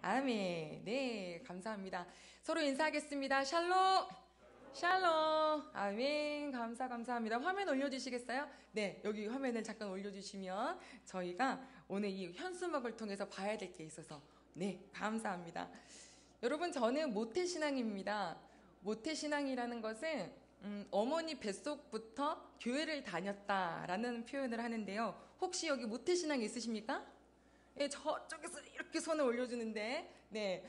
아멘. 네, 감사합니다. 서로 인사하겠습니다. 샬롬. 샬롬. 아멘. 감사합니다. 화면 올려주시겠어요? 네, 여기 화면을 잠깐 올려주시면 저희가 오늘 이 현수막을 통해서 봐야 될 게 있어서 네, 감사합니다. 여러분, 저는 모태신앙입니다. 모태신앙이라는 것은 어머니 뱃속부터 교회를 다녔다라는 표현을 하는데요. 혹시 여기 모태신앙 있으십니까? 예, 저쪽에서 이렇게 손을 올려주는데, 네,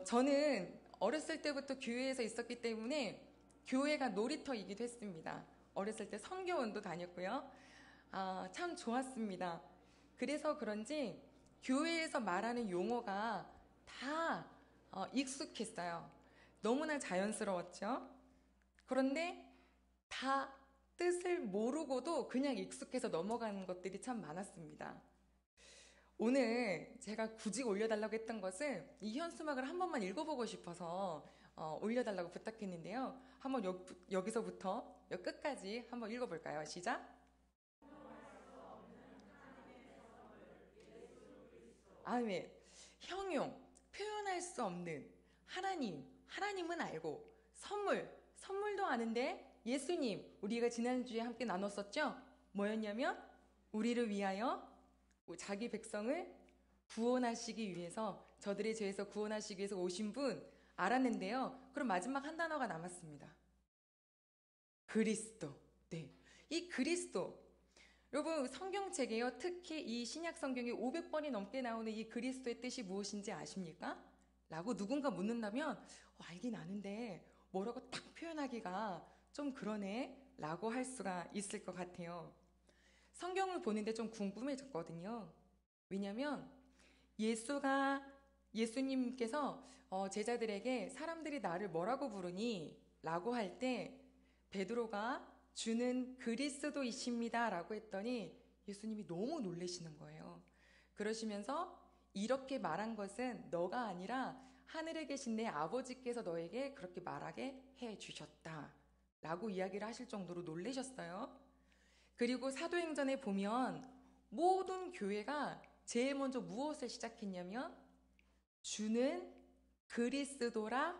저는 어렸을 때부터 교회에서 있었기 때문에 교회가 놀이터이기도 했습니다. 어렸을 때 성교원도 다녔고요. 참 좋았습니다. 그래서 그런지 교회에서 말하는 용어가 다 익숙했어요. 너무나 자연스러웠죠. 그런데 다 뜻을 모르고도 그냥 익숙해서 넘어가는 것들이 참 많았습니다. 오늘 제가 굳이 올려달라고 했던 것은 이 현수막을 한 번만 읽어보고 싶어서 올려달라고 부탁했는데요. 한번 여기서부터 끝까지 한번 읽어볼까요? 시작! 아멘. 형용, 표현할 수 없는 하나님은 알고, 선물도 아는데 예수님, 우리가 지난주에 함께 나눴었죠? 뭐였냐면 우리를 위하여 자기 백성을 구원하시기 위해서, 저들의 죄에서 구원하시기 위해서 오신 분 알았는데요. 그럼 마지막 한 단어가 남았습니다. 그리스도. 네, 이 그리스도. 여러분, 성경책에요, 특히 이 신약 성경에 500번이 넘게 나오는 이 그리스도의 뜻이 무엇인지 아십니까? 라고 누군가 묻는다면 알긴 아는데 뭐라고 딱 표현하기가 좀 그러네 라고 할 수가 있을 것 같아요. 성경을 보는데 좀 궁금해졌거든요. 왜냐면 예수님께서 제자들에게 사람들이 나를 뭐라고 부르니? 라고 할 때 베드로가 주는 그리스도이십니다 라고 했더니 예수님이 너무 놀라시는 거예요. 그러시면서 이렇게 말한 것은 너가 아니라 하늘에 계신 내 아버지께서 너에게 그렇게 말하게 해 주셨다 라고 이야기를 하실 정도로 놀라셨어요. 그리고 사도행전에 보면 모든 교회가 제일 먼저 무엇을 시작했냐면 주는 그리스도라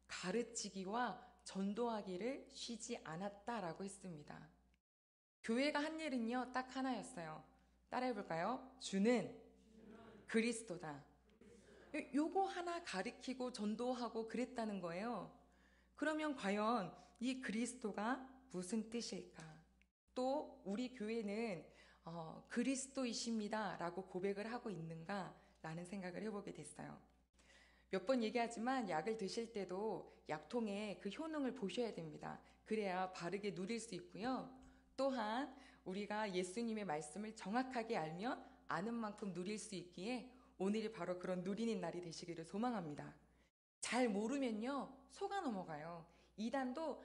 가르치기와 전도하기를 쉬지 않았다라고 했습니다. 교회가 한 일은요, 딱 하나였어요. 따라해볼까요? 주는 그리스도다. 요거 하나 가르치고 전도하고 그랬다는 거예요. 그러면 과연 이 그리스도가 무슨 뜻일까? 또 우리 교회는 그리스도이십니다 라고 고백을 하고 있는가 라는 생각을 해보게 됐어요. 몇 번 얘기하지만 약을 드실 때도 약통의 그 효능을 보셔야 됩니다. 그래야 바르게 누릴 수 있고요. 또한 우리가 예수님의 말씀을 정확하게 알면 아는 만큼 누릴 수 있기에 오늘이 바로 그런 누리는 날이 되시기를 소망합니다. 잘 모르면요, 속아 넘어가요. 이단도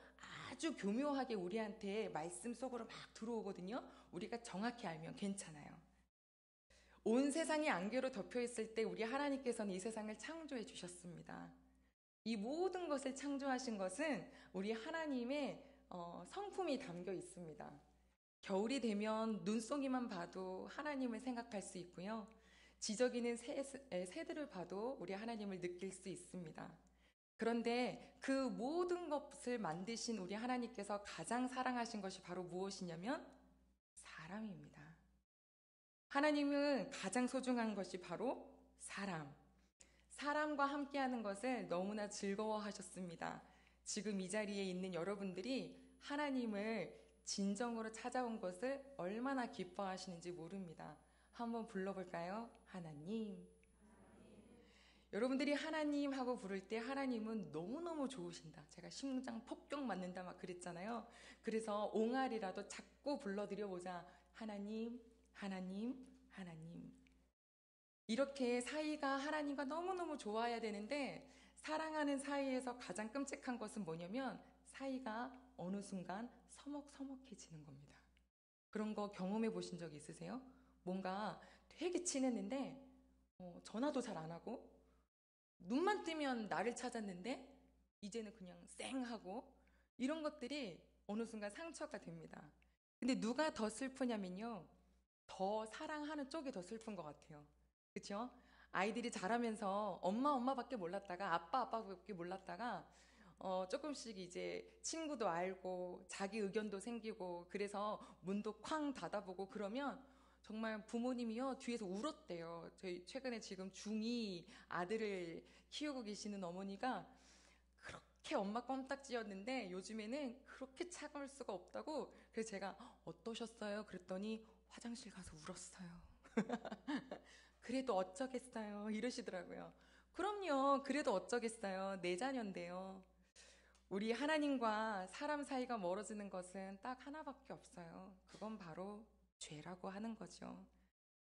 아주 교묘하게 우리한테 말씀 속으로 막 들어오거든요. 우리가 정확히 알면 괜찮아요. 온 세상이 안개로 덮여 있을 때 우리 하나님께서는 이 세상을 창조해 주셨습니다. 이 모든 것을 창조하신 것은 우리 하나님의 성품이 담겨 있습니다. 겨울이 되면 눈송이만 봐도 하나님을 생각할 수 있고요. 지저귀는 새들을 봐도 우리 하나님을 느낄 수 있습니다. 그런데 그 모든 것을 만드신 우리 하나님께서 가장 사랑하신 것이 바로 무엇이냐면 사람입니다. 하나님은 가장 소중한 것이 바로 사람과 함께하는 것을 너무나 즐거워하셨습니다. 지금 이 자리에 있는 여러분들이 하나님을 진정으로 찾아온 것을 얼마나 기뻐하시는지 모릅니다. 한번 불러볼까요? 하나님. 여러분들이 하나님 하고 부를 때 하나님은 너무너무 좋으신다. 제가 심장 폭격 맞는다 막 그랬잖아요. 그래서 옹알이라도 자꾸 불러드려보자. 하나님, 하나님, 하나님. 이렇게 사이가 하나님과 너무너무 좋아야 되는데 사랑하는 사이에서 가장 끔찍한 것은 뭐냐면 사이가 어느 순간 서먹서먹해지는 겁니다. 그런 거 경험해 보신 적 있으세요? 뭔가 되게 친했는데 전화도 잘 안 하고 눈만 뜨면 나를 찾았는데 이제는 그냥 쌩하고 이런 것들이 어느 순간 상처가 됩니다. 근데 누가 더 슬프냐면요, 더 사랑하는 쪽이 더 슬픈 것 같아요. 그렇죠? 아이들이 자라면서 엄마밖에 몰랐다가 아빠밖에 몰랐다가 조금씩 이제 친구도 알고 자기 의견도 생기고 그래서 문도 쾅 닫아보고 그러면 정말 부모님이요 뒤에서 울었대요. 저희 최근에 지금 중2 아들을 키우고 계시는 어머니가 그렇게 엄마 껌딱지였는데 요즘에는 그렇게 차가울 수가 없다고. 그래서 제가 어떠셨어요? 그랬더니 화장실 가서 울었어요. 그래도 어쩌겠어요 이러시더라고요. 그럼요. 그래도 어쩌겠어요. 내 자녀인데요. 우리 하나님과 사람 사이가 멀어지는 것은 딱 하나밖에 없어요. 그건 바로 죄라고 하는 거죠.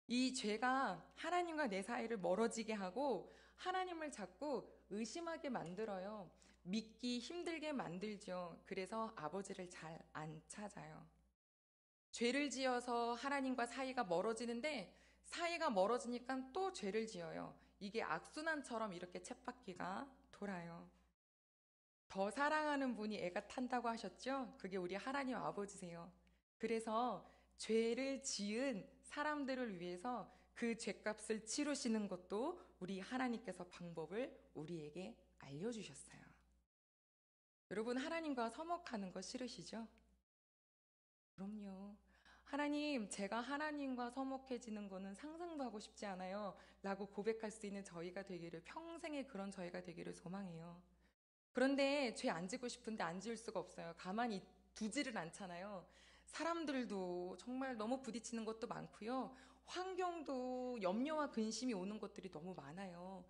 이 죄가 하나님과 내 사이를 멀어지게 하고 하나님을 자꾸 의심하게 만들어요. 믿기 힘들게 만들죠. 그래서 아버지를 잘 안 찾아요. 죄를 지어서 하나님과 사이가 멀어지는데 사이가 멀어지니까 또 죄를 지어요. 이게 악순환처럼 이렇게 쳇바퀴가 돌아요. 더 사랑하는 분이 애가 탄다고 하셨죠? 그게 우리 하나님 아버지세요. 그래서 죄를 지은 사람들을 위해서 그 죄값을 치르시는 것도 우리 하나님께서 방법을 우리에게 알려주셨어요. 여러분, 하나님과 서먹하는 거 싫으시죠? 그럼요. 하나님, 제가 하나님과 서먹해지는 거는 상상도 하고 싶지 않아요. 라고 고백할 수 있는 저희가 되기를, 평생에 그런 저희가 되기를 소망해요. 그런데 죄 안 지고 싶은데 안 지을 수가 없어요. 가만히 두지를 않잖아요. 사람들도 정말 너무 부딪히는 것도 많고요. 환경도 염려와 근심이 오는 것들이 너무 많아요.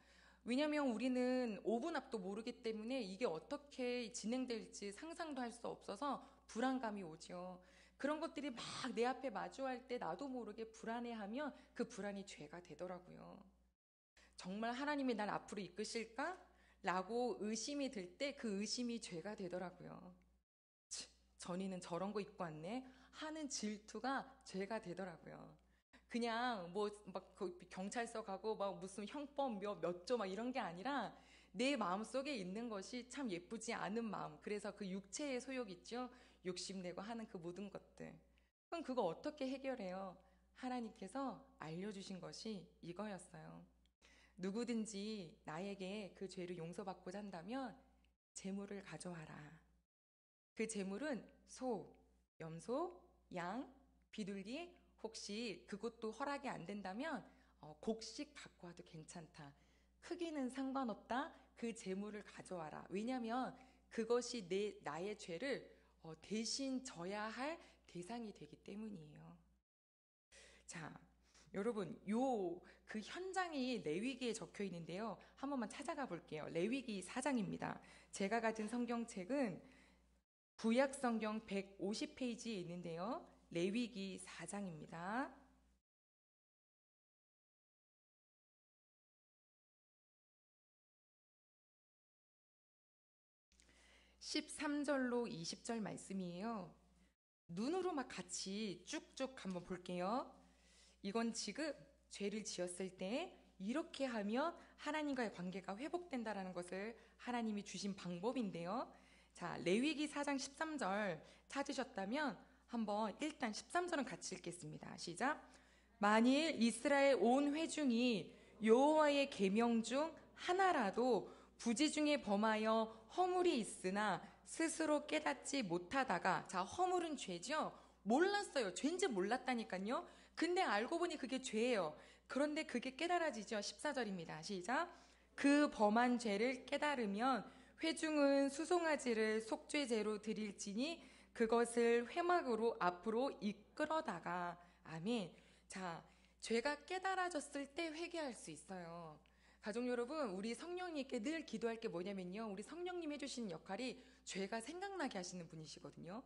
왜냐하면 우리는 5분 앞도 모르기 때문에 이게 어떻게 진행될지 상상도 할 수 없어서 불안감이 오죠. 그런 것들이 막 내 앞에 마주할 때 나도 모르게 불안해하면 그 불안이 죄가 되더라고요. 정말 하나님이 날 앞으로 이끄실까? 라고 의심이 들 때 그 의심이 죄가 되더라고요. 전이는 저런 거 입고 왔네? 하는 질투가 죄가 되더라고요. 그냥 막 경찰서 가고 막 무슨 형법 몇 조 막 이런 게 아니라 내 마음속에 있는 것이 참 예쁘지 않은 마음. 그래서 그 육체의 소욕 있죠? 욕심내고 하는 그 모든 것들. 그럼 그거 어떻게 해결해요? 하나님께서 알려주신 것이 이거였어요. 누구든지 나에게 그 죄를 용서받고자 한다면 제물을 가져와라. 그 제물은 소, 염소, 양, 비둘기, 혹시 그것도 허락이 안 된다면 곡식 갖고 와도 괜찮다. 크기는 상관없다. 그 제물을 가져와라. 왜냐하면 그것이 나의 죄를 대신 져야 할 대상이 되기 때문이에요. 자, 여러분, 그 현장이 레위기에 적혀 있는데요. 한 번만 찾아가 볼게요. 레위기 4장입니다. 제가 가진 성경책은 구약 성경 150페이지에 있는데요. 레위기 4장입니다. 13절로 20절 말씀이에요. 눈으로 막 같이 쭉쭉 한번 볼게요. 이건 지금 죄를 지었을 때 이렇게 하면 하나님과의 관계가 회복된다라는 것을 하나님이 주신 방법인데요. 자, 레위기 4장 13절 찾으셨다면 한번 일단 13절은 같이 읽겠습니다. 시작. 만일 이스라엘 온 회중이 여호와의 계명 중 하나라도 부지 중에 범하여 허물이 있으나 스스로 깨닫지 못하다가, 자, 허물은 죄죠. 몰랐어요. 죄인지 몰랐다니까요. 근데 알고 보니 그게 죄예요. 그런데 그게 깨달아지죠. 14절입니다. 시작. 그 범한 죄를 깨달으면 회중은 수송아지를 속죄제로 드릴지니 그것을 회막으로 앞으로 이끌어다가. 아멘. 자, 죄가 깨달아졌을 때 회개할 수 있어요. 가족 여러분, 우리 성령님께 늘 기도할 게 뭐냐면요. 우리 성령님 해주신 역할이 죄가 생각나게 하시는 분이시거든요.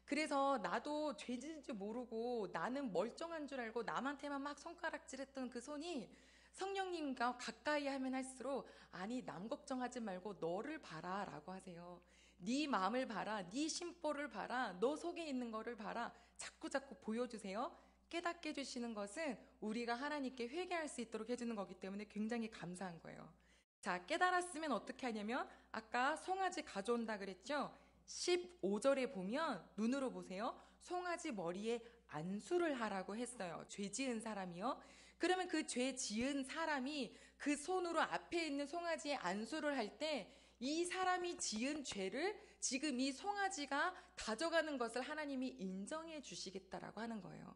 그래서 나도 죄진 줄 모르고 나는 멀쩡한 줄 알고 남한테만 막 손가락질했던 그 손이 성령님과 가까이 하면 할수록, 아니, 남 걱정하지 말고 너를 봐라 라고 하세요. 네 마음을 봐라. 네 심보를 봐라. 너 속에 있는 거를 봐라. 자꾸 보여주세요. 깨닫게 해주시는 것은 우리가 하나님께 회개할 수 있도록 해주는 거기 때문에 굉장히 감사한 거예요. 자, 깨달았으면 어떻게 하냐면 아까 송아지 가져온다 그랬죠? 15절에 보면 눈으로 보세요. 송아지 머리에 안수를 하라고 했어요. 죄 지은 사람이요. 그러면 그 죄 지은 사람이 그 손으로 앞에 있는 송아지에 안수를 할 때 이 사람이 지은 죄를 지금 이 송아지가 가져가는 것을 하나님이 인정해 주시겠다라고 하는 거예요.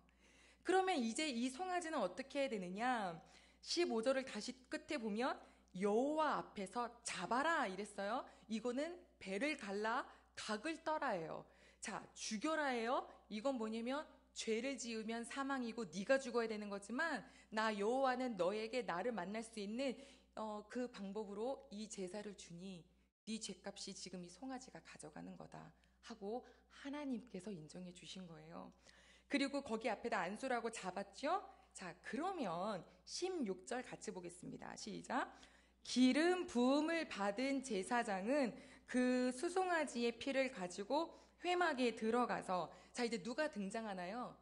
그러면 이제 이 송아지는 어떻게 해야 되느냐? 15절을 다시 끝에 보면 여호와 앞에서 잡아라 이랬어요. 이거는 배를 갈라 각을 떠라예요. 자, 죽여라예요. 이건 뭐냐면 죄를 지으면 사망이고 네가 죽어야 되는 거지만 나 여호와는 너에게 나를 만날 수 있는 그 방법으로 이 제사를 주니 네 죄값이 지금 이 송아지가 가져가는 거다 하고 하나님께서 인정해 주신 거예요. 그리고 거기 앞에다 안수라고 잡았죠? 자, 그러면 16절 같이 보겠습니다. 시작. 기름 부음을 받은 제사장은 그 수송아지의 피를 가지고 회막에 들어가서, 자, 이제 누가 등장하나요?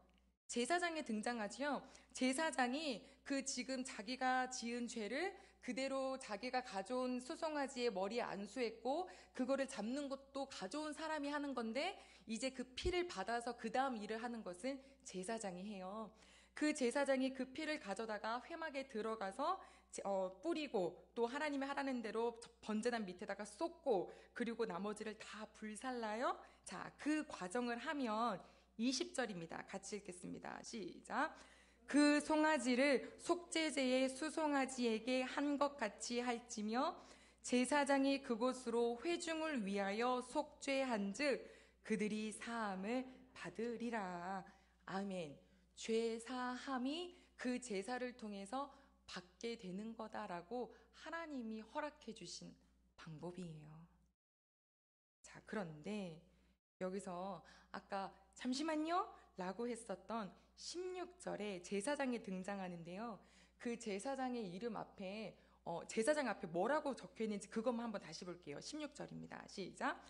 제사장이 등장하지요. 제사장이 그 지금 자기가 지은 죄를 그대로 자기가 가져온 수송아지의 머리에 안수했고 그거를 잡는 것도 가져온 사람이 하는 건데 이제 그 피를 받아서 그 다음 일을 하는 것은 제사장이 해요. 그 제사장이 그 피를 가져다가 회막에 들어가서 뿌리고 또 하나님이 하라는 대로 번제단 밑에다가 쏟고 그리고 나머지를 다 불살라요. 자, 그 과정을 하면 20절입니다. 같이 읽겠습니다. 시작. 그 송아지를 속죄제의 수송아지에게 한 것 같이 할지며 제사장이 그곳으로 회중을 위하여 속죄한즉 그들이 사함을 받으리라. 아멘. 죄 사함이 그 제사를 통해서 받게 되는 거다라고 하나님이 허락해 주신 방법이에요. 자, 그런데 여기서 아까 잠시만요 라고 했었던 16절에 제사장이 등장하는데요. 그 제사장의 이름 앞에 제사장 앞에 뭐라고 적혀 있는지 그것만 한번 다시 볼게요. 16절입니다. 시작.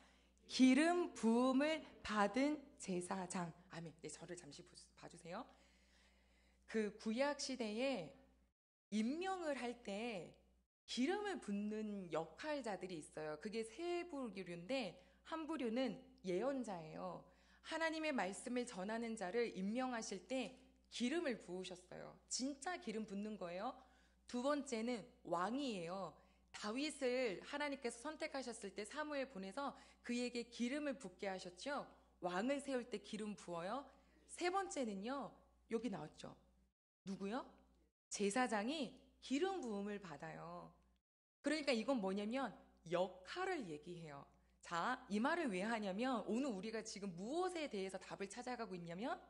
기름 부음을 받은 제사장. 아멘. 네, 저를 잠시 봐주세요. 그 구약 시대에 임명을 할 때 기름을 붓는 역할자들이 있어요. 그게 세 부류인데 한 부류는 예언자예요. 하나님의 말씀을 전하는 자를 임명하실 때 기름을 부으셨어요. 진짜 기름 붓는 거예요. 두 번째는 왕이에요. 다윗을 하나님께서 선택하셨을 때 사무엘 보내서 그에게 기름을 붓게 하셨죠. 왕을 세울 때 기름 부어요. 세 번째는요. 여기 나왔죠. 누구요? 제사장이 기름 부음을 받아요. 그러니까 이건 뭐냐면 역할을 얘기해요. 자, 이 말을 왜 하냐면 오늘 우리가 지금 무엇에 대해서 답을 찾아가고 있냐면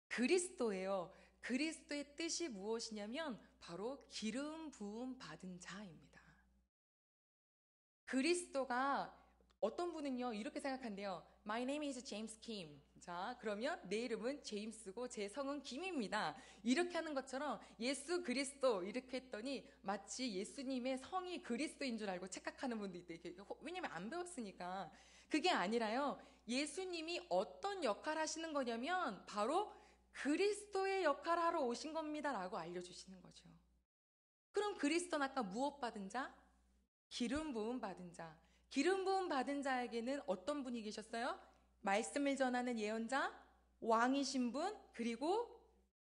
그리스도예요. 그리스도의 뜻이 무엇이냐면 바로 기름 부음 받은 자입니다. 그리스도가 어떤 분은요 이렇게 생각한대요. My name is James Kim. 자, 그러면 내 이름은 제임스고 제 성은 김입니다. 이렇게 하는 것처럼 예수 그리스도 이렇게 했더니 마치 예수님의 성이 그리스도인 줄 알고 착각하는 분도 있대. 왜냐면 안 배웠으니까. 그게 아니라요. 예수님이 어떤 역할 하시는 거냐면 바로 그리스도의 역할 하러 오신 겁니다 라고 알려주시는 거죠. 그럼 그리스도는 아까 무엇 받은 자? 기름 부음 받은 자. 기름 부음 받은 자에게는 어떤 분이 계셨어요? 말씀을 전하는 예언자, 왕이신 분, 그리고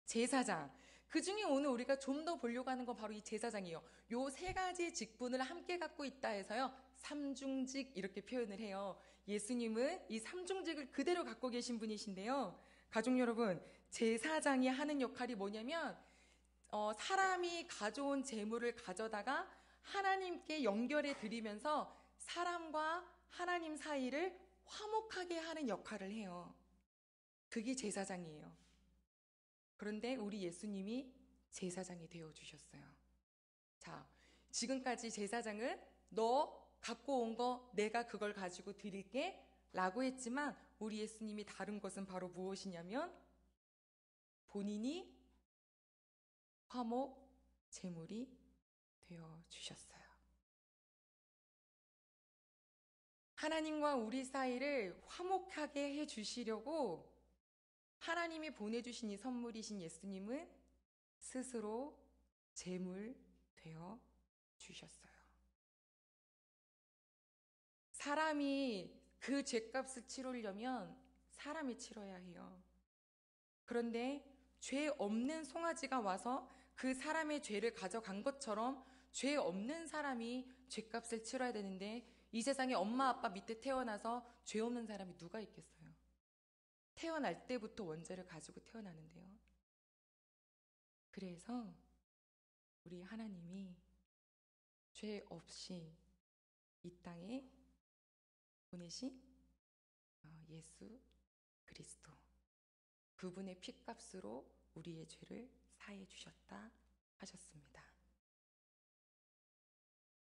제사장. 그 중에 오늘 우리가 좀 더 보려고 하는 건 바로 이 제사장이에요. 요 세 가지 직분을 함께 갖고 있다 해서요. 삼중직 이렇게 표현을 해요. 예수님은 이 삼중직을 그대로 갖고 계신 분이신데요. 가족 여러분, 제사장이 하는 역할이 뭐냐면 사람이 가져온 재물을 가져다가 하나님께 연결해 드리면서 사람과 하나님 사이를 화목하게 하는 역할을 해요. 그게 제사장이에요. 그런데 우리 예수님이 제사장이 되어주셨어요. 자, 지금까지 제사장은 너 갖고 온 거 내가 그걸 가지고 드릴게 라고 했지만 우리 예수님이 다른 것은 바로 무엇이냐면 본인이 화목 제물이 되어주셨어요. 하나님과 우리 사이를 화목하게 해주시려고 하나님이 보내주신 이 선물이신 예수님은 스스로 제물 되어 주셨어요. 사람이 그 죄값을 치르려면 사람이 치러야 해요. 그런데 죄 없는 송아지가 와서 그 사람의 죄를 가져간 것처럼 죄 없는 사람이 죄값을 치러야 되는데 이 세상에 엄마 아빠 밑에 태어나서 죄 없는 사람이 누가 있겠어요? 태어날 때부터 원죄를 가지고 태어나는데요. 그래서 우리 하나님이 죄 없이 이 땅에 보내신 예수 그리스도, 그분의 피값으로 우리의 죄를 사해 주셨다 하셨습니다.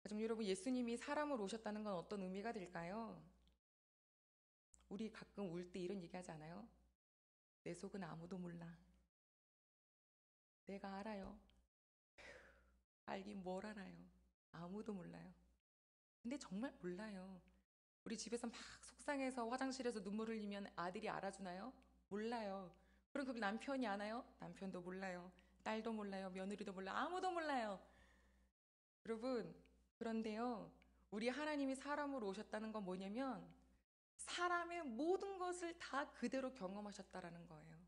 가족 여러분, 예수님이 사람으로 오셨다는 건 어떤 의미가 될까요? 우리 가끔 울 때 이런 얘기하지 않아요? 내 속은 아무도 몰라. 내가 알아요. 알긴 뭘 알아요. 아무도 몰라요. 근데 정말 몰라요. 우리 집에서 막 속상해서 화장실에서 눈물 흘리면 아들이 알아주나요? 몰라요. 그럼 그걸 남편이 아나요? 남편도 몰라요. 딸도 몰라요. 며느리도 몰라요. 아무도 몰라요. 여러분, 그런데요, 우리 하나님이 사람으로 오셨다는 건 뭐냐면 사람의 모든 것을 다 그대로 경험하셨다라는 거예요.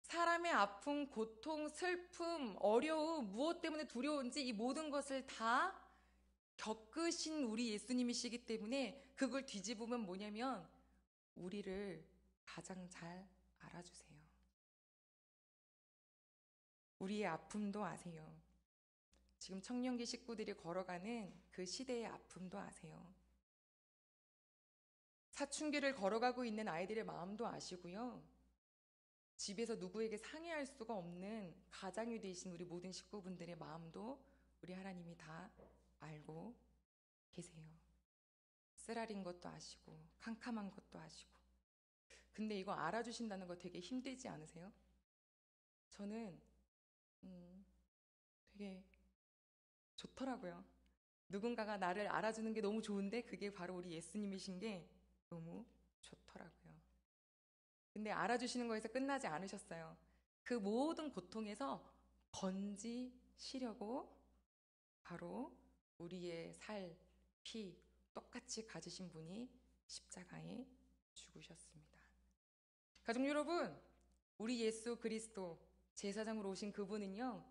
사람의 아픔, 고통, 슬픔, 어려움, 무엇 때문에 두려운지 이 모든 것을 다 겪으신 우리 예수님이시기 때문에 그걸 뒤집으면 뭐냐면 우리를 가장 잘 알아주세요. 우리의 아픔도 아세요. 지금 청년기 식구들이 걸어가는 그 시대의 아픔도 아세요. 사춘기를 걸어가고 있는 아이들의 마음도 아시고요. 집에서 누구에게 상의할 수가 없는 가장이 되신 우리 모든 식구분들의 마음도 우리 하나님이 다 알고 계세요. 쓰라린 것도 아시고 캄캄한 것도 아시고. 근데 이거 알아주신다는 거 되게 힘들지 않으세요? 저는 되게 좋더라고요. 누군가가 나를 알아주는 게 너무 좋은데 그게 바로 우리 예수님이신 게 너무 좋더라고요. 근데 알아주시는 거에서 끝나지 않으셨어요. 그 모든 고통에서 건지시려고 바로 우리의 살, 피 똑같이 가지신 분이 십자가에 죽으셨습니다. 가족 여러분, 우리 예수 그리스도 제사장으로 오신 그분은요,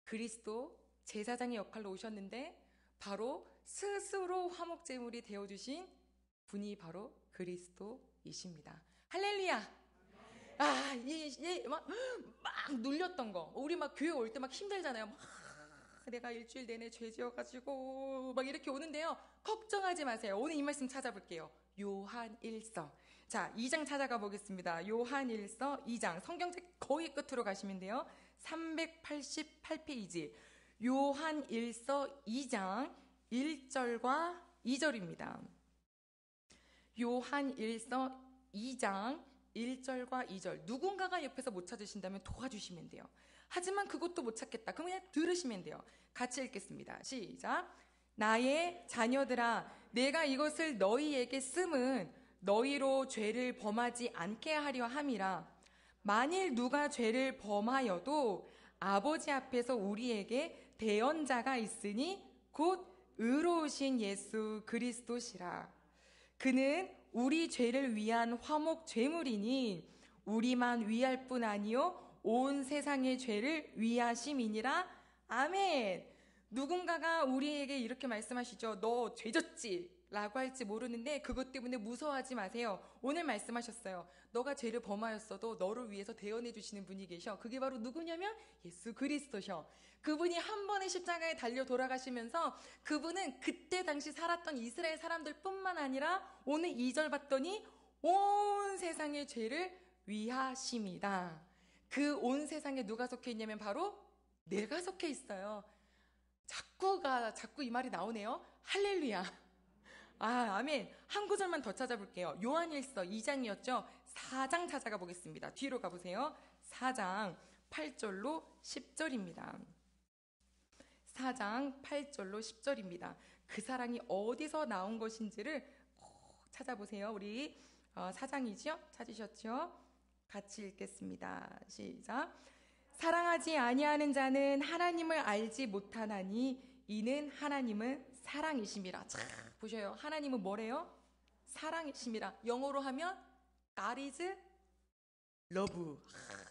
그리스도 제사장의 역할로 오셨는데 바로 스스로 화목제물이 되어주신 분이 바로 그리스도이십니다. 할렐루야! 막 눌렸던 거. 우리 막 교회 올 때 막 힘들잖아요. 막 내가 일주일 내내 죄 지어가지고 막 이렇게 오는데요. 걱정하지 마세요. 오늘 이 말씀 찾아볼게요. 요한 1서. 자, 2장 찾아가 보겠습니다. 요한 1서 2장. 성경책 거의 끝으로 가시면 돼요. 388페이지. 요한 1서 2장 1절과 2절입니다. 요한 1서 2장 1절과 2절. 누군가가 옆에서 못 찾으신다면 도와주시면 돼요. 하지만 그것도 못 찾겠다. 그럼 그냥 들으시면 돼요. 같이 읽겠습니다. 시작. 나의 자녀들아, 내가 이것을 너희에게 씀은 너희로 죄를 범하지 않게 하려 함이라. 만일 누가 죄를 범하여도 아버지 앞에서 우리에게 대언자가 있으니 곧 의로우신 예수 그리스도시라. 그는 우리 죄를 위한 화목 제물이니 우리만 위할 뿐 아니요 온 세상의 죄를 위하심이니라. 아멘. 누군가가 우리에게 이렇게 말씀하시죠. 너 죄졌지? 라고 할지 모르는데 그것 때문에 무서워하지 마세요. 오늘 말씀하셨어요. 너가 죄를 범하였어도 너를 위해서 대언해 주시는 분이 계셔. 그게 바로 누구냐면 예수 그리스도셔. 그분이 한 번의 십자가에 달려 돌아가시면서 그분은 그때 당시 살았던 이스라엘 사람들 뿐만 아니라 오늘 2절 봤더니 온 세상의 죄를 위하심이다. 그 온 세상에 누가 속해 있냐면 바로 내가 속해 있어요. 자꾸 이 말이 나오네요. 할렐루야. 아멘. 한 구절만 더 찾아볼게요. 요한일서 2장이었죠. 4장 찾아가 보겠습니다. 뒤로 가보세요. 4장 8절로 10절입니다. 4장 8절로 10절입니다. 그 사랑이 어디서 나온 것인지를 꼭 찾아보세요. 우리 4장이죠? 찾으셨죠? 같이 읽겠습니다. 시작. 사랑하지 아니하는 자는 하나님을 알지 못하나니 이는 하나님은 사랑이심이라. 자, 보셔요. 하나님은 뭐래요? 사랑이심이라. 영어로 하면 God is love.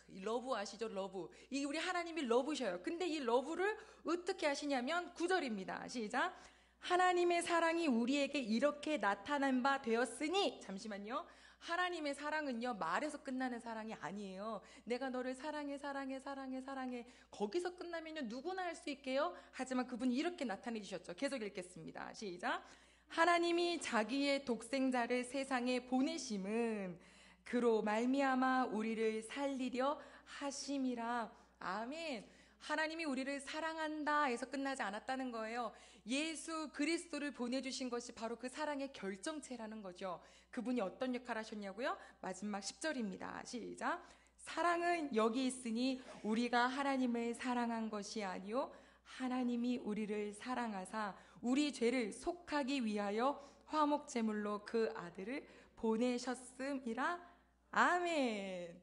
이 러브 아시죠? 러브. 이 우리 하나님이 러브셔요. 근데 이 러브를 어떻게 하시냐면 9절입니다. 시작. 하나님의 사랑이 우리에게 이렇게 나타난 바 되었으니, 잠시만요. 하나님의 사랑은요, 말에서 끝나는 사랑이 아니에요. 내가 너를 사랑해, 사랑해, 사랑해, 사랑해. 거기서 끝나면요, 누구나 할 수 있게요. 하지만 그분이 이렇게 나타내 주셨죠. 계속 읽겠습니다. 시작. 하나님이 자기의 독생자를 세상에 보내심은 그로 말미암아 우리를 살리려 하심이라. 아멘. 하나님이 우리를 사랑한다 해서 끝나지 않았다는 거예요. 예수 그리스도를 보내주신 것이 바로 그 사랑의 결정체라는 거죠. 그분이 어떤 역할을 하셨냐고요? 마지막 10절입니다. 시작. 사랑은 여기 있으니 우리가 하나님을 사랑한 것이 아니요 하나님이 우리를 사랑하사 우리 죄를 속하기 위하여 화목제물로 그 아들을 보내셨음이라. 아멘.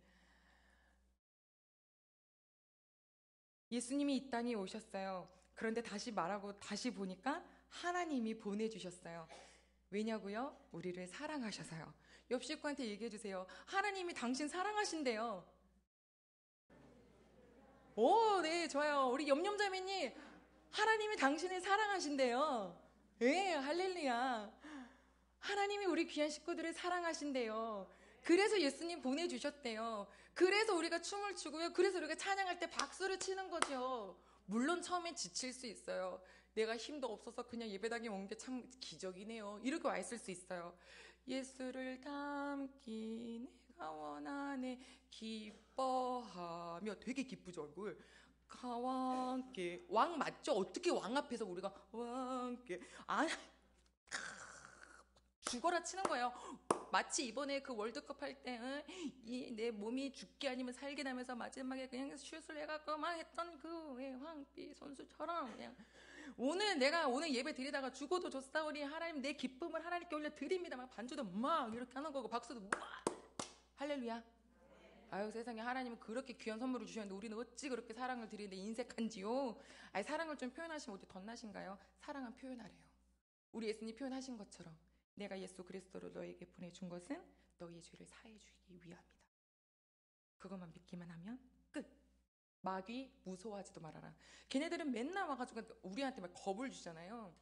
예수님이 이 땅에 오셨어요. 그런데 다시 말하고 다시 보니까 하나님이 보내주셨어요. 왜냐고요? 우리를 사랑하셔서요. 옆 식구한테 얘기해 주세요. 하나님이 당신 사랑하신대요. 오, 네, 좋아요. 우리 염염자매님, 하나님이 당신을 사랑하신대요. 네, 할렐루야. 하나님이 우리 귀한 식구들을 사랑하신대요. 그래서 예수님 보내주셨대요. 그래서 우리가 춤을 추고요. 그래서 우리가 찬양할 때 박수를 치는 거죠. 물론 처음엔 지칠 수 있어요. 내가 힘도 없어서 그냥 예배당에 온 게 참 기적이네요. 이렇게 와 있을 수 있어요. 예수를 닮기 내가 원하네 기뻐하며. 되게 기쁘죠, 얼굴. 가왕께. 왕 맞죠? 어떻게 왕 앞에서 우리가 왕께. 아, 죽어라 치는 거예요. 마치 이번에 그 월드컵 할 때 내 몸이 죽게 아니면 살게 나면서 마지막에 그냥 슛을 해갖고 막 했던 그 황비 선수처럼 그냥 내가 오늘 예배 드리다가 죽어도 좋사오니 하나님 내 기쁨을 하나님께 올려 드립니다. 막 반주도 막 이렇게 하는 거고 박수도 막. 할렐루야. 아유, 세상에 하나님은 그렇게 귀한 선물을 주셨는데 우리는 어찌 그렇게 사랑을 드리는데 인색한지요. 아니, 사랑을 좀 표현하시면 어디 덧나신가요? 사랑은 표현하래요. 우리 예수님 표현하신 것처럼 내가 예수 그리스도를 너에게 보내준 것은 너희의 죄를 사해주기 위함이다. 그것만 믿기만 하면 끝. 마귀 무서워하지도 말아라. 걔네들은 맨날 와가지고 우리한테 막 겁을 주잖아요.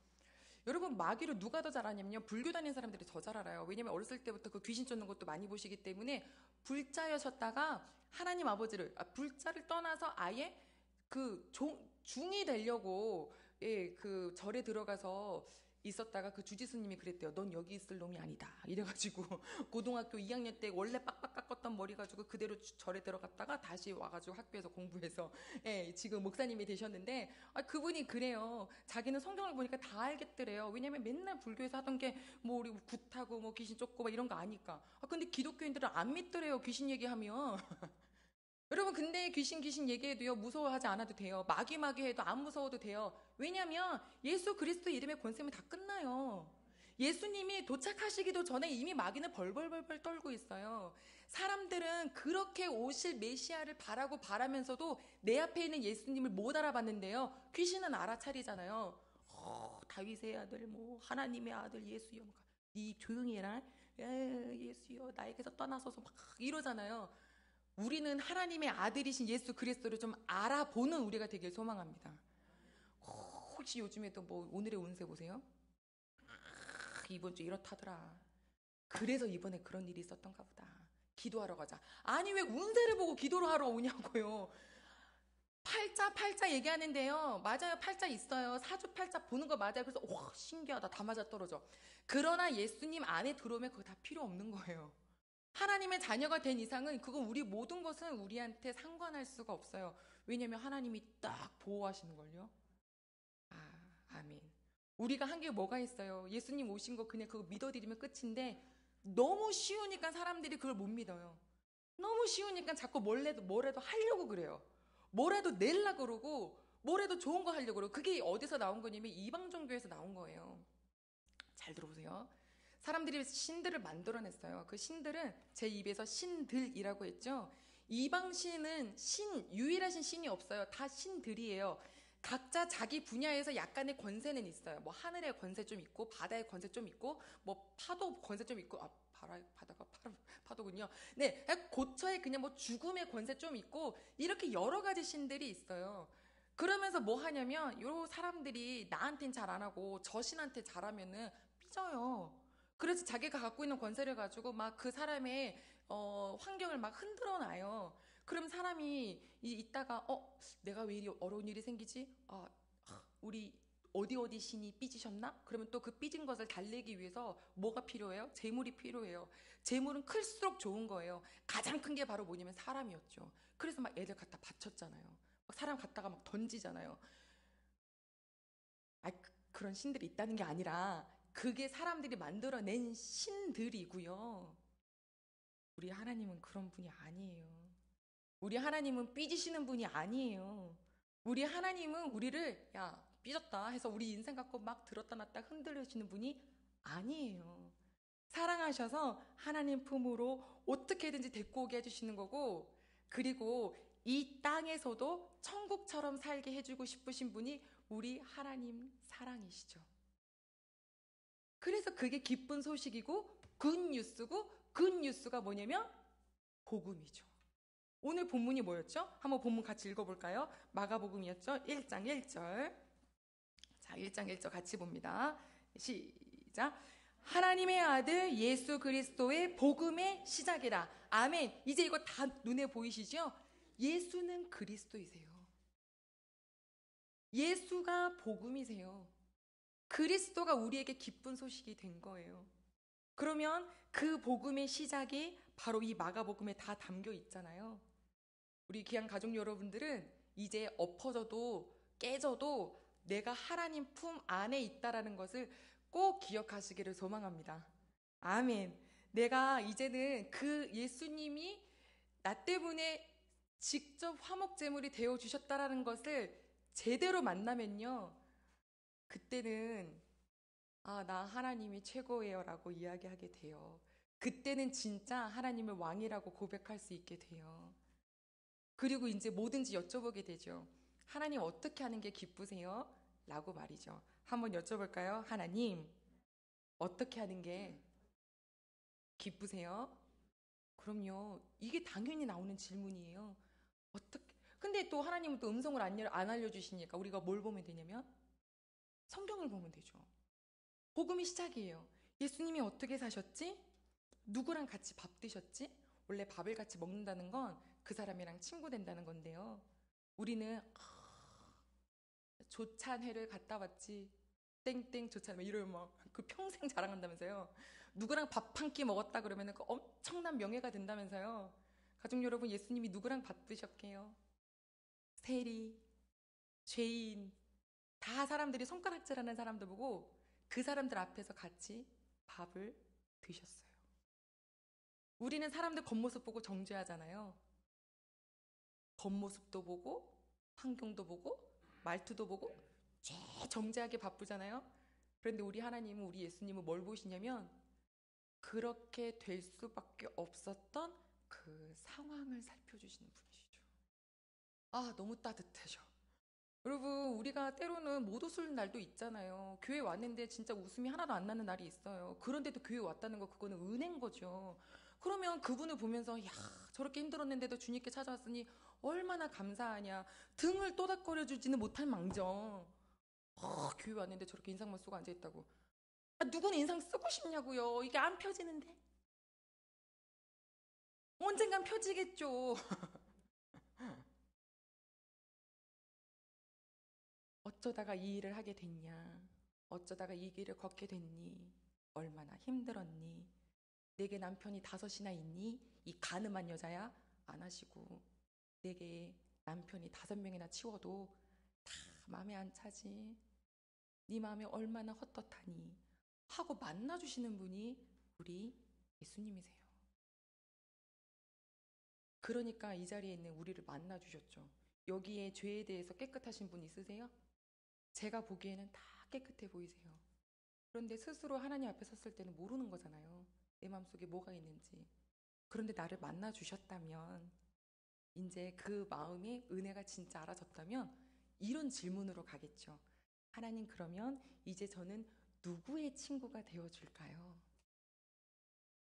여러분, 마귀를 누가 더 잘 아냐면요, 불교 다니는 사람들이 더 잘 알아요. 왜냐면 어렸을 때부터 그 귀신 쫓는 것도 많이 보시기 때문에. 불자여셨다가 하나님 아버지를 불자를 떠나서 아예 그 중이 되려고 그 절에 들어가서 있었다가 그 주지스님이 그랬대요. 넌 여기 있을 놈이 아니다. 이래가지고 고등학교 2학년 때 원래 빡빡 깎았던 머리 가지고 그대로 절에 들어갔다가 다시 와가지고 학교에서 공부해서 지금 목사님이 되셨는데, 그분이 그래요. 자기는 성경을 보니까 다 알겠더래요. 왜냐면 맨날 불교에서 하던 게 뭐 우리 굿하고 뭐 귀신 쫓고 막 이런 거 아니까. 근데 기독교인들은 안 믿더래요. 귀신 얘기하면. 여러분, 근데 귀신 얘기해도요, 무서워하지 않아도 돼요. 마귀 해도 안 무서워도 돼요. 왜냐면 예수 그리스도 이름의 권세면 다 끝나요. 예수님이 도착하시기도 전에 이미 마귀는 벌벌벌 떨고 있어요. 사람들은 그렇게 오실 메시아를 바라면서도 내 앞에 있는 예수님을 못 알아봤는데요, 귀신은 알아차리잖아요. 다윗의 아들, 뭐 하나님의 아들 예수여, 네 조용히 해라. 예수여, 나에게서 떠나서서 막 이러잖아요. 우리는 하나님의 아들이신 예수 그리스도를 좀 알아보는 우리가 되길 소망합니다. 혹시 요즘에도 뭐 오늘의 운세 보세요? 이번 주 이렇다더라. 그래서 이번에 그런 일이 있었던가 보다. 기도하러 가자. 아니, 왜 운세를 보고 기도를 하러 오냐고요. 팔자 얘기하는데요. 맞아요. 팔자 있어요. 사주팔자 보는 거 맞아요. 그래서 와, 신기하다. 다 맞아떨어져. 그러나 예수님 안에 들어오면 그거 다 필요 없는 거예요. 하나님의 자녀가 된 이상은 그건 우리 모든 것은 우리한테 상관할 수가 없어요. 왜냐하면 하나님이 딱 보호하시는걸요. 아멘. 우리가 한 게 뭐가 있어요? 예수님 오신 거 그냥 그거 믿어드리면 끝인데, 너무 쉬우니까 사람들이 그걸 못 믿어요. 너무 쉬우니까 자꾸 뭐라도 하려고 그래요. 뭐라도 내려고 그러고 뭐라도 좋은 거 하려고 그러고. 그게 어디서 나온 거냐면 이방 종교에서 나온 거예요. 잘 들어보세요. 사람들이 신들을 만들어냈어요. 그 신들은 제 입에서 신들이라고 했죠. 이방 신은 유일하신 신이 없어요. 다 신들이에요. 각자 자기 분야에서 약간의 권세는 있어요. 뭐 하늘의 권세 좀 있고 바다의 권세 좀 있고 뭐 파도 권세 좀 있고 바다가 파도군요. 네, 고처에 그냥 뭐 죽음의 권세 좀 있고 이렇게 여러 가지 신들이 있어요. 그러면서 뭐 하냐면 요 사람들이 나한텐 잘 안 하고 저 신한테 잘하면은 삐져요. 그래서 자기가 갖고 있는 권세를 가지고 막 그 사람의 환경을 막 흔들어 놔요. 그럼 사람이 있다가 내가 왜 이리 어려운 일이 생기지? 우리 어디 신이 삐지셨나? 그러면 또 그 삐진 것을 달래기 위해서 뭐가 필요해요? 재물이 필요해요. 재물은 클수록 좋은 거예요. 가장 큰 게 바로 뭐냐면 사람이었죠. 그래서 막 애들 갖다 바쳤잖아요. 막 사람 갖다가 막 던지잖아요. 그런 신들이 있다는 게 아니라 그게 사람들이 만들어낸 신들이고요. 우리 하나님은 그런 분이 아니에요. 우리 하나님은 삐지시는 분이 아니에요. 우리 하나님은 우리를 삐졌다 해서 우리 인생 갖고 막 들었다 놨다 흔들리시는 분이 아니에요. 사랑하셔서 하나님 품으로 어떻게든지 데리고 오게 해주시는 거고, 그리고 이 땅에서도 천국처럼 살게 해주고 싶으신 분이 우리 하나님 사랑이시죠. 그래서 그게 기쁜 소식이고 굿뉴스고, 굿뉴스가 뭐냐면 복음이죠. 오늘 본문이 뭐였죠? 한번 본문 같이 읽어볼까요? 마가복음이었죠? 1장 1절. 자, 1장 1절 같이 봅니다. 시작. 하나님의 아들 예수 그리스도의 복음의 시작이라. 아멘. 이제 이거 다 눈에 보이시죠? 예수는 그리스도이세요. 예수가 복음이세요. 그리스도가 우리에게 기쁜 소식이 된 거예요. 그러면 그 복음의 시작이 바로 이 마가복음에 다 담겨 있잖아요. 우리 귀한 가족 여러분들은 이제 엎어져도 깨져도 내가 하나님 품 안에 있다라는 것을 꼭 기억하시기를 소망합니다. 아멘. 내가 이제는 그 예수님이 나 때문에 직접 화목제물이 되어 주셨다라는 것을 제대로 만나면요, 그때는 나 하나님이 최고예요라고 이야기하게 돼요. 그때는 진짜 하나님을 왕이라고 고백할 수 있게 돼요. 그리고 이제 뭐든지 여쭤보게 되죠. 하나님 어떻게 하는 게 기쁘세요? 라고 말이죠. 한번 여쭤볼까요? 하나님 어떻게 하는 게 기쁘세요? 그럼요. 이게 당연히 나오는 질문이에요. 어떻게? 근데 또 하나님은 또 음성을 안 알려주시니까 우리가 뭘 보면 되냐면 성경을 보면 되죠. 복음이 시작이에요. 예수님이 어떻게 사셨지? 누구랑 같이 밥 드셨지? 원래 밥을 같이 먹는다는 건 그 사람이랑 친구 된다는 건데요. 우리는 조찬회를 갔다 왔지. 땡땡 조찬회 이러면 막 그 평생 자랑한다면서요. 누구랑 밥 한 끼 먹었다 그러면 그 엄청난 명예가 된다면서요. 가족 여러분, 예수님이 누구랑 밥 드셨게요? 세리, 죄인, 다 사람들이 손가락질하는 사람들 보고 그 사람들 앞에서 같이 밥을 드셨어요. 우리는 사람들 겉모습 보고 정죄하잖아요. 겉모습도 보고 환경도 보고 말투도 보고 정죄하게 바쁘잖아요. 그런데 우리 하나님은, 우리 예수님은 뭘 보시냐면 그렇게 될 수밖에 없었던 그 상황을 살펴주시는 분이시죠. 너무 따뜻해져. 여러분, 우리가 때로는 못 웃을 날도 있잖아요. 교회 왔는데 진짜 웃음이 하나도 안 나는 날이 있어요. 그런데도 교회 왔다는 거, 그거는 은혜인 거죠. 그러면 그분을 보면서 저렇게 힘들었는데도 주님께 찾아왔으니 얼마나 감사하냐. 등을 또닥거려 주지는 못할 망정 교회 왔는데 저렇게 인상만 쓰고 앉아있다고. 누구는 인상 쓰고 싶냐고요. 이게 안 펴지는데. 언젠간 펴지겠죠. 어쩌다가 이 일을 하게 됐냐? 어쩌다가 이 길을 걷게 됐니? 얼마나 힘들었니? 내게 남편이 5이나 있니? 이 가늠한 여자야? 안 하시고, 내게 남편이 5명이나 치워도 다 마음에 안 차지? 네 마음이 얼마나 헛헛하니? 하고 만나주시는 분이 우리 예수님이세요. 그러니까 이 자리에 있는 우리를 만나주셨죠. 여기에 죄에 대해서 깨끗하신 분 있으세요? 제가 보기에는 다 깨끗해 보이세요. 그런데 스스로 하나님 앞에 섰을 때는 모르는 거잖아요. 내 마음속에 뭐가 있는지. 그런데 나를 만나 주셨다면, 이제 그 마음이 은혜가 진짜 알아졌다면 이런 질문으로 가겠죠. 하나님, 그러면 이제 저는 누구의 친구가 되어줄까요?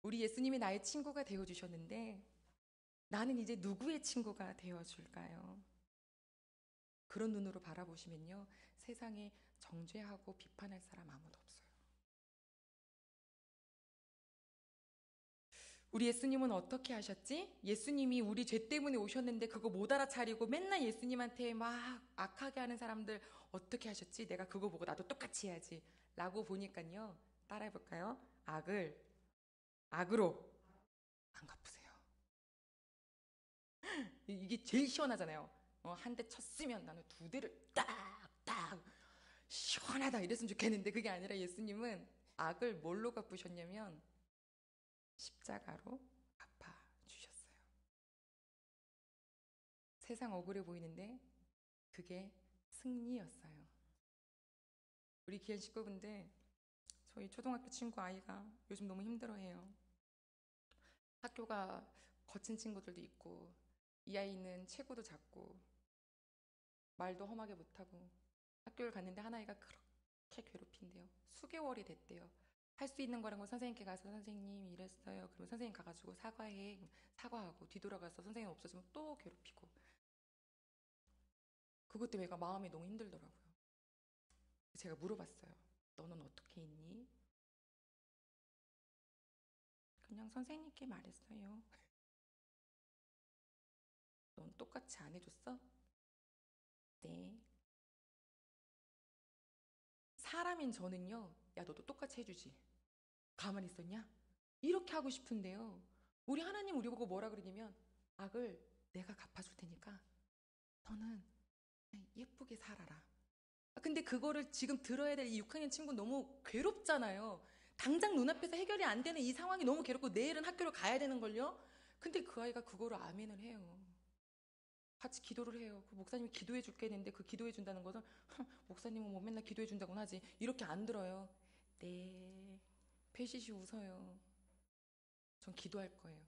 우리 예수님이 나의 친구가 되어주셨는데 나는 이제 누구의 친구가 되어줄까요? 그런 눈으로 바라보시면요, 세상에 정죄하고 비판할 사람 아무도 없어요. 우리 예수님은 어떻게 하셨지? 예수님이 우리 죄 때문에 오셨는데 그거 못 알아차리고 맨날 예수님한테 막 악하게 하는 사람들 어떻게 하셨지? 내가 그거 보고 나도 똑같이 해야지 라고 보니까요, 따라해볼까요? 악을 악으로 안 갚으세요. 이게 제일 시원하잖아요. 한 대 쳤으면 나는 두 대를 딱딱 시원하다 이랬으면 좋겠는데 그게 아니라 예수님은 악을 뭘로 갚으셨냐면 십자가로 갚아주셨어요. 세상 억울해 보이는데 그게 승리였어요. 우리 귀한 식구분들, 저희 초등학교 친구 아이가 요즘 너무 힘들어해요. 학교가 거친 친구들도 있고 이 아이는 체구도 작고 말도 험하게 못하고 학교를 갔는데 한 아이가 그렇게 괴롭힌대요. 수개월이 됐대요. 할 수 있는 거란 건 선생님께 가서 선생님 이랬어요. 그러면 선생님 가가지고 사과해. 사과하고 뒤돌아가서 선생님 없어지면 또 괴롭히고. 그것 때문에 애가 마음이 너무 힘들더라고요. 제가 물어봤어요. 너는 어떻게 했니? 그냥 선생님께 말했어요. 넌 똑같이 안 해줬어? 네. 사람인 저는요, 야, 너도 똑같이 해주지. 가만히 있었냐? 이렇게 하고 싶은데요. 우리 하나님 우리 보고 뭐라 그러냐면 악을 내가 갚아줄 테니까 너는 그냥 예쁘게 살아라. 근데 그거를 지금 들어야 될 이 6학년 친구 너무 괴롭잖아요. 당장 눈앞에서 해결이 안 되는 이 상황이 너무 괴롭고 내일은 학교를 가야 되는 걸요. 근데 그 아이가 그거를 아멘을 해요. 같이 기도를 해요. 그 목사님이 기도해 줄게 했는데 그 기도해 준다는 것은 목사님은 뭐 맨날 기도해 준다고 하지. 이렇게 안 들어요. 네. 배시시 웃어요. 전 기도할 거예요.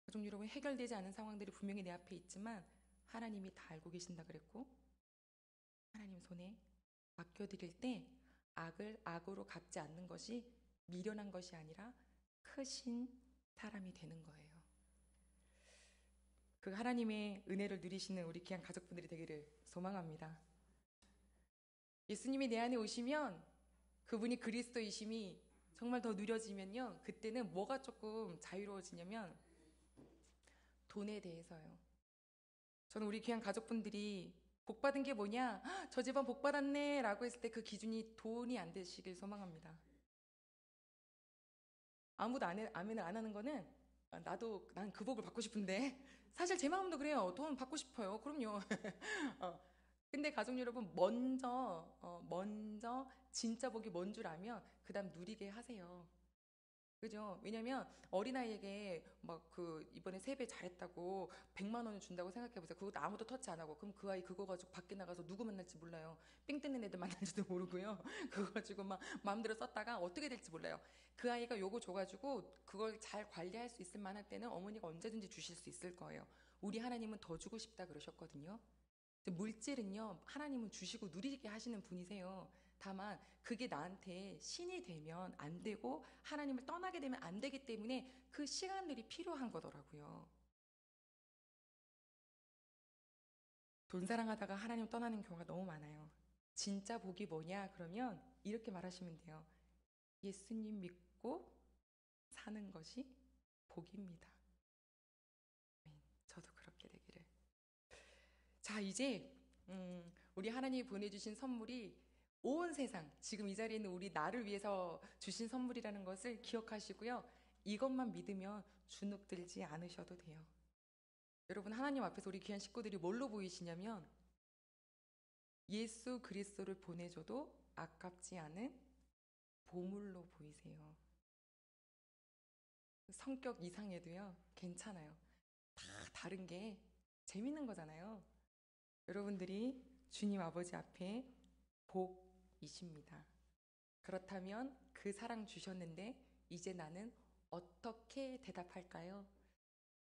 가족 여러분, 해결되지 않은 상황들이 분명히 내 앞에 있지만 하나님이 다 알고 계신다 그랬고 하나님 손에 맡겨드릴 때 악을 악으로 갚지 않는 것이 미련한 것이 아니라 크신 사람이 되는 거예요. 그 하나님의 은혜를 누리시는 우리 귀한 가족분들이 되기를 소망합니다. 예수님이 내 안에 오시면 그분이 그리스도이심이 정말 더 누려지면요, 그때는 뭐가 조금 자유로워지냐면 돈에 대해서요. 저는 우리 귀한 가족분들이 복 받은 게 뭐냐? 저 집안 복 받았네 라고 했을 때 그 기준이 돈이 안 되시길 소망합니다. 아무도 아멘을 안 하는 거는 나도 난 그 복을 받고 싶은데 사실 제 마음도 그래요. 돈 받고 싶어요. 그럼요. 어, 근데 가족 여러분, 먼저 진짜 복이 뭔 줄 알면 그 다음 누리게 하세요. 그죠? 왜냐면 어린아이에게 막 그 이번에 세배 잘했다고 100만 원을 준다고 생각해보세요. 그것도 아무도 터치 안 하고. 그럼 그 아이 그거 가지고 밖에 나가서 누구 만날지 몰라요. 삥 뜯는 애들 만날지도 모르고요. 그거 가지고 막 마음대로 썼다가 어떻게 될지 몰라요. 그 아이가 요거 줘가지고 그걸 잘 관리할 수 있을 만할 때는 어머니가 언제든지 주실 수 있을 거예요. 우리 하나님은 더 주고 싶다 그러셨거든요. 물질은요, 하나님은 주시고 누리게 하시는 분이세요. 다만 그게 나한테 신이 되면 안 되고 하나님을 떠나게 되면 안 되기 때문에 그 시간들이 필요한 거더라고요. 돈 사랑하다가 하나님 떠나는 경우가 너무 많아요. 진짜 복이 뭐냐? 그러면 이렇게 말하시면 돼요. 예수님 믿고 사는 것이 복입니다. 저도 그렇게 되기를. 자, 이제 우리 하나님이 보내주신 선물이 온 세상, 지금 이 자리에 있는 우리 나를 위해서 주신 선물이라는 것을 기억하시고요. 이것만 믿으면 주눅들지 않으셔도 돼요. 여러분, 하나님 앞에서 우리 귀한 식구들이 뭘로 보이시냐면 예수 그리스도를 보내줘도 아깝지 않은 보물로 보이세요. 성격 이상해도요, 괜찮아요. 다 다른 게 재밌는 거잖아요. 여러분들이 주님 아버지 앞에 복이십니다. 그렇다면 그 사랑 주셨는데 이제 나는 어떻게 대답할까요?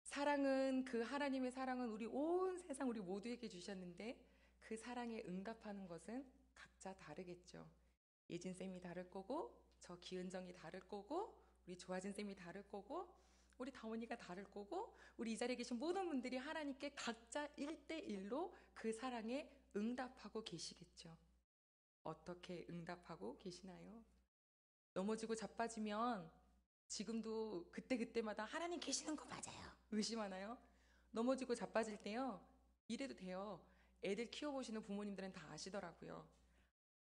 사랑은, 그 하나님의 사랑은 우리 온 세상 우리 모두에게 주셨는데 그 사랑에 응답하는 것은 각자 다르겠죠. 예진쌤이 다를 거고, 저 기은정이 다를 거고, 우리 조아진쌤이 다를 거고, 우리 다원이가 다를 거고, 우리 이 자리에 계신 모든 분들이 하나님께 각자 1대1로 그 사랑에 응답하고 계시겠죠. 어떻게 응답하고 계시나요? 넘어지고 자빠지면 지금도 그때그때마다 하나님 계시는 거 맞아요 의심하나요? 넘어지고 자빠질 때요, 이래도 돼요. 애들 키워보시는 부모님들은 다 아시더라고요.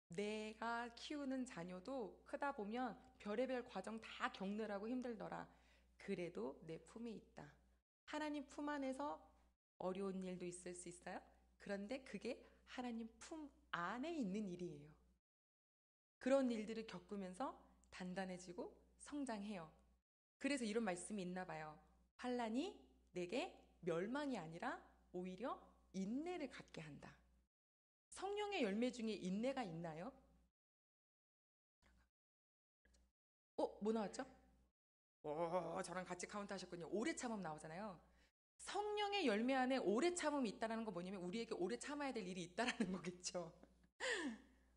내가 키우는 자녀도 크다 보면 별의별 과정 다 겪느라고 힘들더라. 그래도 내 품에 있다. 하나님 품 안에서 어려운 일도 있을 수 있어요. 그런데 그게 하나님 품 안에 있는 일이에요. 그런 일들을 겪으면서 단단해지고 성장해요. 그래서 이런 말씀이 있나 봐요. 환난이 내게 멸망이 아니라 오히려 인내를 갖게 한다. 성령의 열매 중에 인내가 있나요? 뭐 나왔죠? 저랑 같이 카운트 하셨군요. 오래 참음 나오잖아요. 성령의 열매 안에 오래 참음이 있다는 거 뭐냐면 우리에게 오래 참아야 될 일이 있다라는 거겠죠.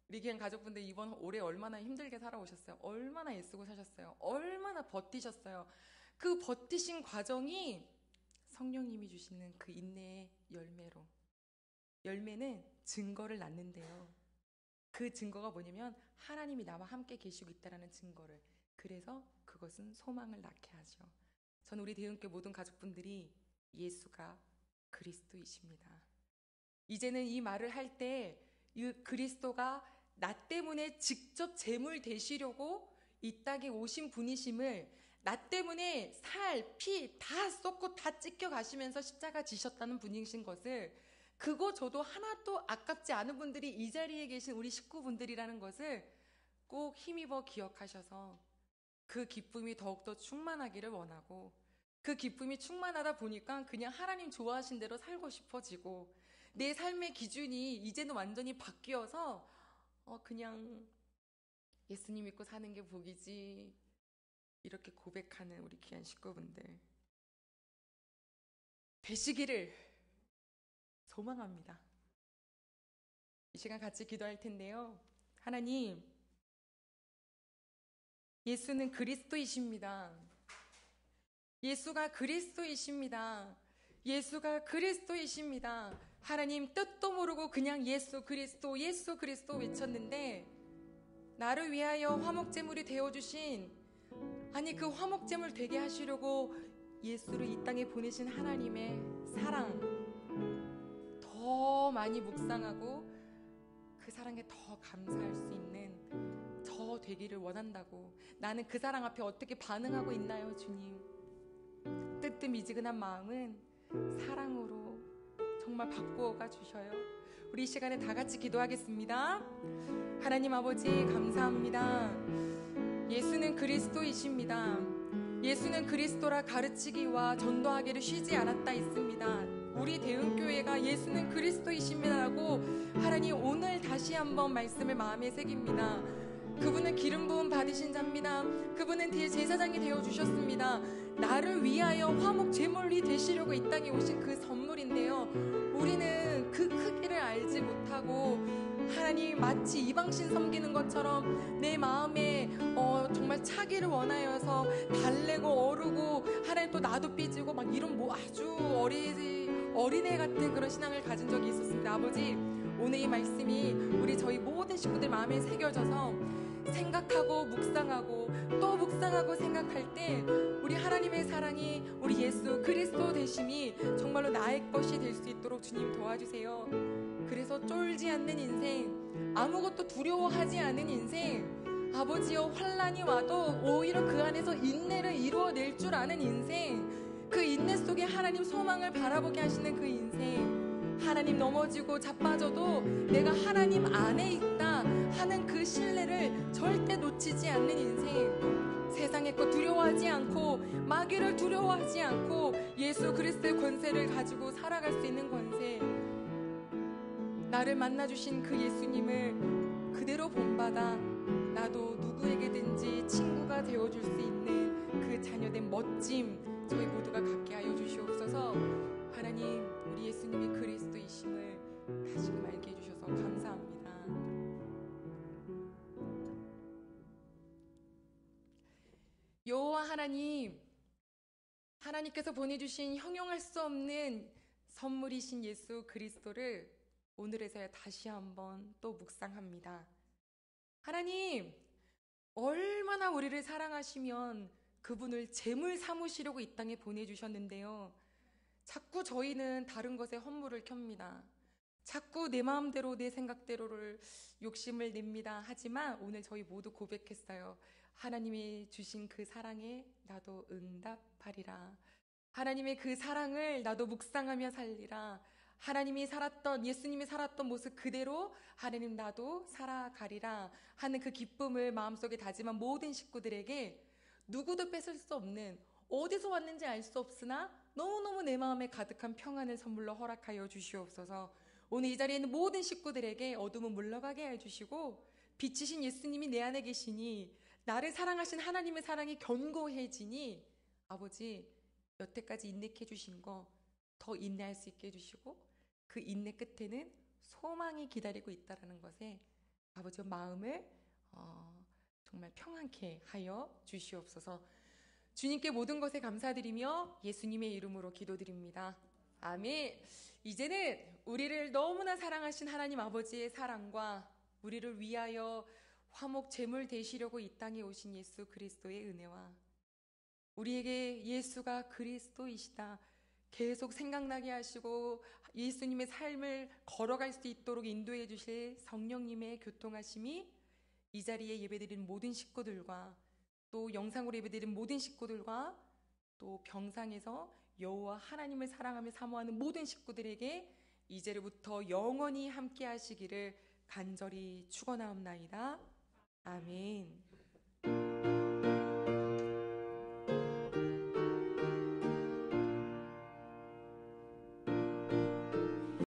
우리 귀한 가족분들 이번 올해 얼마나 힘들게 살아오셨어요? 얼마나 애쓰고 사셨어요? 얼마나 버티셨어요? 그 버티신 과정이 성령님이 주시는 그 인내의 열매로, 열매는 증거를 낳는데요. 그 증거가 뭐냐면 하나님이 나와 함께 계시고 있다는 증거를, 그래서 그것은 소망을 낳게 하죠. 전 우리 대흥교회 모든 가족분들이 예수가 그리스도이십니다. 이제는 이 말을 할 때 이 그리스도가 나 때문에 직접 제물 되시려고 이 땅에 오신 분이심을, 나 때문에 살, 피 다 쏟고 다 찢겨 가시면서 십자가 지셨다는 분이신 것을, 그거 저도 하나도 아깝지 않은 분들이 이 자리에 계신 우리 식구분들이라는 것을 꼭 힘입어 기억하셔서 그 기쁨이 더욱더 충만하기를 원하고, 그 기쁨이 충만하다 보니까 그냥 하나님 좋아하신 대로 살고 싶어지고, 내 삶의 기준이 이제는 완전히 바뀌어서 그냥 예수님 믿고 사는 게 복이지, 이렇게 고백하는 우리 귀한 식구분들 되시기를 소망합니다. 이 시간 같이 기도할 텐데요. 하나님, 예수는 그리스도이십니다. 예수가 그리스도이십니다. 예수가 그리스도이십니다. 하나님, 뜻도 모르고 그냥 예수 그리스도 예수 그리스도 외쳤는데 나를 위하여 화목제물이 되어주신, 아니 그 화목제물 되게 하시려고 예수를 이 땅에 보내신 하나님의 사랑 더 많이 묵상하고 그 사랑에 더 감사할 수 있는 저 되기를 원한다고. 나는 그 사랑 앞에 어떻게 반응하고 있나요, 주님? 뜨뜻미지근한 마음은 사랑으로 정말 바꾸어가 주셔요. 우리 이 시간에 다 같이 기도하겠습니다. 하나님 아버지, 감사합니다. 예수는 그리스도이십니다. 예수는 그리스도라 가르치기와 전도하기를 쉬지 않았다 있습니다. 우리 대흥교회가 예수는 그리스도이십니다라고 하나님 오늘 다시 한번 말씀을 마음에 새깁니다. 그분은 기름 부음 받으신 자입니다. 그분은 제사장이 되어주셨습니다. 나를 위하여 화목 제물이 되시려고 이 땅에 오신 그 선물인데요, 우리는 그 크기를 알지 못하고 하나님 마치 이방신 섬기는 것처럼 내 마음에 정말 차기를 원하여서 달래고 어르고, 하나님 또 나도 삐지고 막 이런 아주 어린애 같은 그런 신앙을 가진 적이 있었습니다. 아버지, 오늘 이 말씀이 우리 저희 모든 식구들 마음에 새겨져서 생각하고 묵상하고 또 묵상하고 생각할 때 우리 하나님의 사랑이, 우리 예수 그리스도 되심이 정말로 나의 것이 될 수 있도록 주님 도와주세요. 그래서 쫄지 않는 인생, 아무것도 두려워하지 않은 인생, 아버지여 환난이 와도 오히려 그 안에서 인내를 이루어낼 줄 아는 인생, 그 인내 속에 하나님 소망을 바라보게 하시는 그 인생, 하나님 넘어지고 자빠져도 내가 하나님 안에 있다 하는 그 신뢰를 절대 놓치지 않는 인생, 세상의 것 두려워하지 않고 마귀를 두려워하지 않고 예수 그리스도의 권세를 가지고 살아갈 수 있는 권세, 나를 만나주신 그 예수님을 그대로 본받아 나도 누구에게든지 친구가 되어줄 수 있는 그 자녀된 멋짐 저희 모두가 갖게 하여 주시옵소서. 하나님께서 보내주신 형용할 수 없는 선물이신 예수 그리스도를 오늘에서야 다시 한번 또 묵상합니다. 하나님, 얼마나 우리를 사랑하시면 그분을 제물 삼으시려고 이 땅에 보내주셨는데요. 자꾸 저희는 다른 것에 헌물을 켭니다. 자꾸 내 마음대로 내 생각대로를 욕심을 냅니다. 하지만 오늘 저희 모두 고백했어요. 하나님이 주신 그 사랑에 나도 응답하리라. 하나님의 그 사랑을 나도 묵상하며 살리라. 예수님이 살았던 모습 그대로 하나님 나도 살아가리라 하는 그 기쁨을 마음속에 다짐한 모든 식구들에게 누구도 뺏을 수 없는, 어디서 왔는지 알 수 없으나 너무너무 내 마음에 가득한 평안을 선물로 허락하여 주시옵소서. 오늘 이 자리에 있는 모든 식구들에게 어둠은 물러가게 해주시고 빛이신 예수님이 내 안에 계시니 나를 사랑하신 하나님의 사랑이 견고해지니 아버지 여태까지 인내해 주신 거 더 인내할 수 있게 해주시고 그 인내 끝에는 소망이 기다리고 있다는 것에 아버지 마음을 정말 평안케 하여 주시옵소서. 주님께 모든 것에 감사드리며 예수님의 이름으로 기도드립니다. 아멘. 이제는 우리를 너무나 사랑하신 하나님 아버지의 사랑과 우리를 위하여 화목 제물 되시려고 이 땅에 오신 예수 그리스도의 은혜와 우리에게 예수가 그리스도이시다 계속 생각나게 하시고 예수님의 삶을 걸어갈 수 있도록 인도해 주실 성령님의 교통하심이 이 자리에 예배드리는 모든 식구들과 또 영상으로 예배드리는 모든 식구들과 또 병상에서 여호와 하나님을 사랑하며 사모하는 모든 식구들에게 이제부터 영원히 함께 하시기를 간절히 축원하옵나이다. 아멘.